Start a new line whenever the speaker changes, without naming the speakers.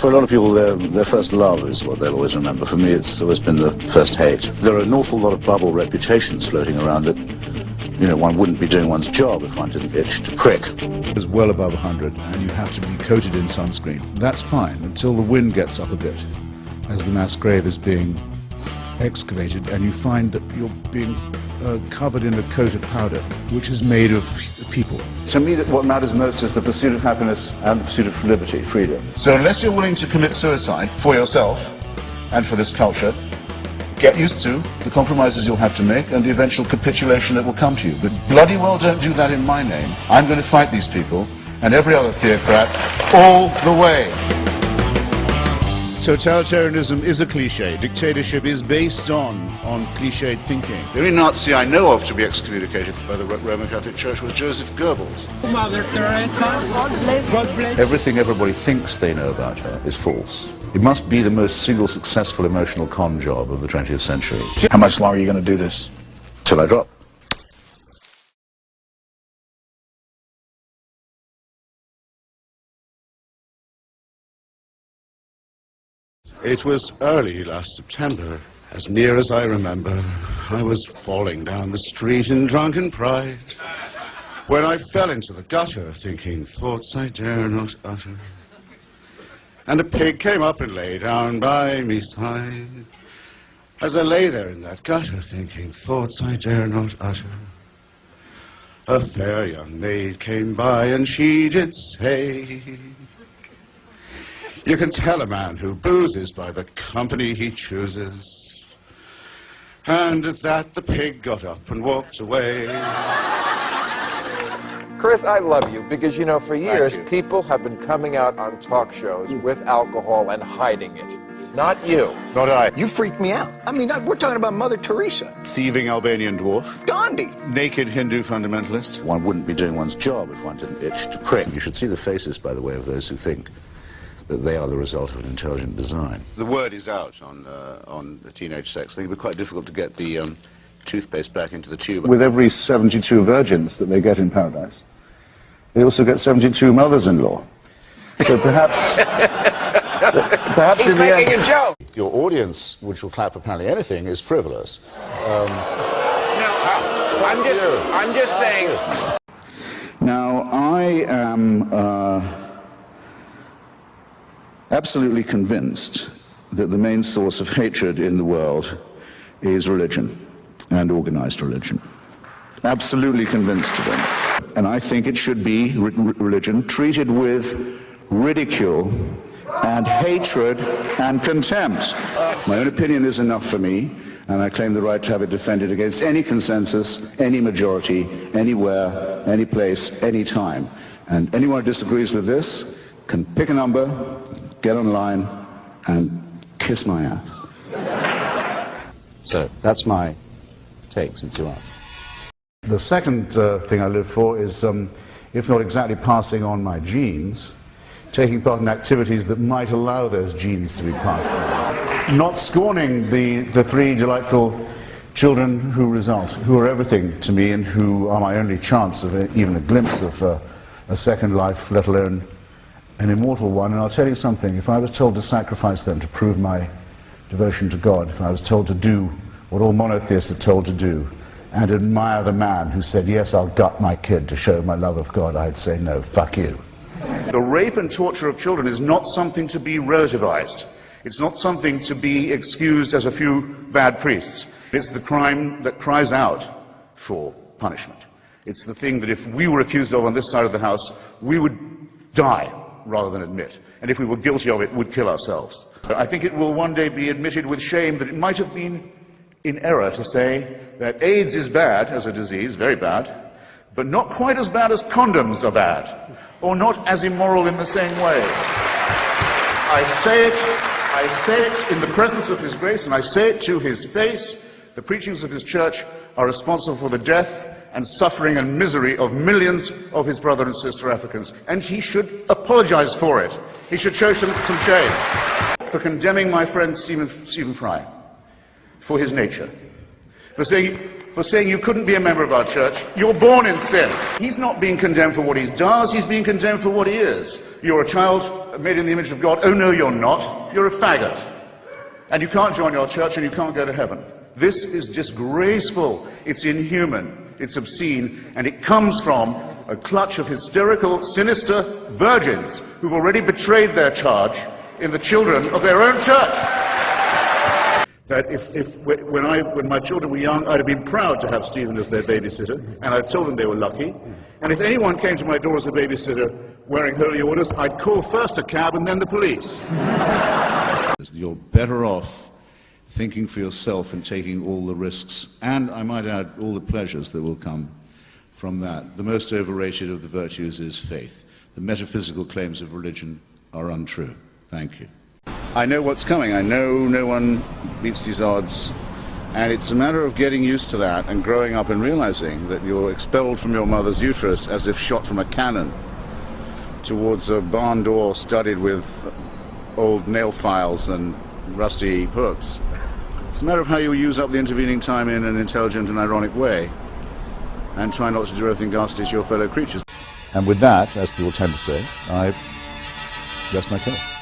For a lot of people, their first love is what they'll always remember. For me, it's always been the first hate. There are an awful lot of bubble reputations floating around that, you know, one wouldn't be doing one's job if one didn't itch to prick.
It's well above 100 and you have to be coated in sunscreen. That's fine until the wind gets up a bit as the mass grave is being excavated and you find that you're being covered in a coat of powder which is made of people.
To me, what matters most is the pursuit of happiness and the pursuit of liberty, freedom. So unless you're willing to commit suicide for yourself and for this culture, get used to the compromises you'll have to make and the eventual capitulation that will come to you. But bloody well don't do that in my name. I'm going to fight these people and every other theocrat all the way.
Totalitarianism is a cliche. Dictatorship is based on cliched thinking. The only Nazi I know of to be excommunicated by the Roman Catholic Church was Joseph Goebbels.
Mother Teresa, God bless. God bless.
Everything everybody thinks they know about her is false. It must be the most single successful emotional con job of the 20th century.
How much longer are you going to do this?
Till I drop.
It was early last September. As near as I remember, I was falling down the street in drunken pride when I fell into the gutter, thinking thoughts I dare not utter. And a pig came up and lay down by me side. As I lay there in that gutter, thinking thoughts I dare not utter, a fair young maid came by and she did say, "You can tell a man who boozes by the company he chooses." And at that the pig got up and walked away.
Chris, I love you because, you know, for years people have been coming out on talk shows with alcohol and hiding it. Not you.
Not I.
You freaked me out. I mean, we're talking about Mother Teresa.
Thieving Albanian dwarf.
Gandhi.
Naked Hindu fundamentalist.
One wouldn't be doing one's job if one didn't itch to prick. You should see the faces, by the way, of those who think that they are the result of an intelligent design. The word is out on teenage sex. I think it would be quite difficult to get the toothpaste back into the tube. With every 72 virgins that they get in paradise, they also get 72 mothers-in-law. So perhaps...
He's
in the
making
end,
a joke.
your audience, which will clap apparently anything, is frivolous.
No, I'm just saying.
Now, I am absolutely convinced that the main source of hatred in the world is religion and organized religion. Absolutely convinced of it. And I think it should be religion treated with ridicule and hatred and contempt. My own opinion is enough for me, and I claim the right to have it defended against any consensus, any majority, anywhere, any place, any time. And anyone who disagrees with this can pick a number, get online, and kiss my ass.
So that's my take, since you asked.
The second thing I live for is, if not exactly passing on my genes, taking part in activities that might allow those genes to be passed on. Not scorning the three delightful children who result, who are everything to me and who are my only chance of even a glimpse of a second life, let alone an immortal one. And I'll tell you something, if I was told to sacrifice them to prove my devotion to God, if I was told to do what all monotheists are told to do, and admire the man who said, yes, I'll gut my kid to show my love of God, I'd say, no, fuck you.
The rape and torture of children is not something to be relativized. It's not something to be excused as a few bad priests. It's the crime that cries out for punishment. It's the thing that if we were accused of on this side of the house, we would die rather than admit. And if we were guilty of it, would kill ourselves. I think it will one day be admitted with shame that it might have been in error to say that AIDS is bad as a disease, very bad, but not quite as bad as condoms are bad, or not as immoral in the same way. I say it in the presence of His grace, and I say it to His face. The preachings of His church are responsible for the death and suffering and misery of millions of His brother and sister Africans, and He should apologize for it. He should show some shame for condemning my friend Stephen Fry for his nature, for saying for saying you couldn't be a member of our church. You're born in sin. He's not being condemned for what he does, he's being condemned for what he is. You're a child made in the image of God. Oh no, you're not. You're a faggot. And you can't join your church and you can't go to heaven. This is disgraceful. It's inhuman. It's obscene. And it comes from a clutch of hysterical, sinister virgins who've already betrayed their charge in the children of their own church. That when my children were young, I'd have been proud to have Stephen as their babysitter, and I'd told them they were lucky. And if anyone came to my door as a babysitter wearing holy orders, I'd call first a cab and then the police.
You're better off thinking for yourself and taking all the risks, and I might add, all the pleasures that will come from that. The most overrated of the virtues is faith. The metaphysical claims of religion are untrue. Thank you. I know what's coming. I know no one beats these odds, and it's a matter of getting used to that and growing up and realizing that you're expelled from your mother's uterus as if shot from a cannon towards a barn door studded with old nail files and rusty hooks. It's a matter of how you use up the intervening time in an intelligent and ironic way, and try not to do anything ghastly to your fellow creatures. And with that, as people tend to say, I rest my case.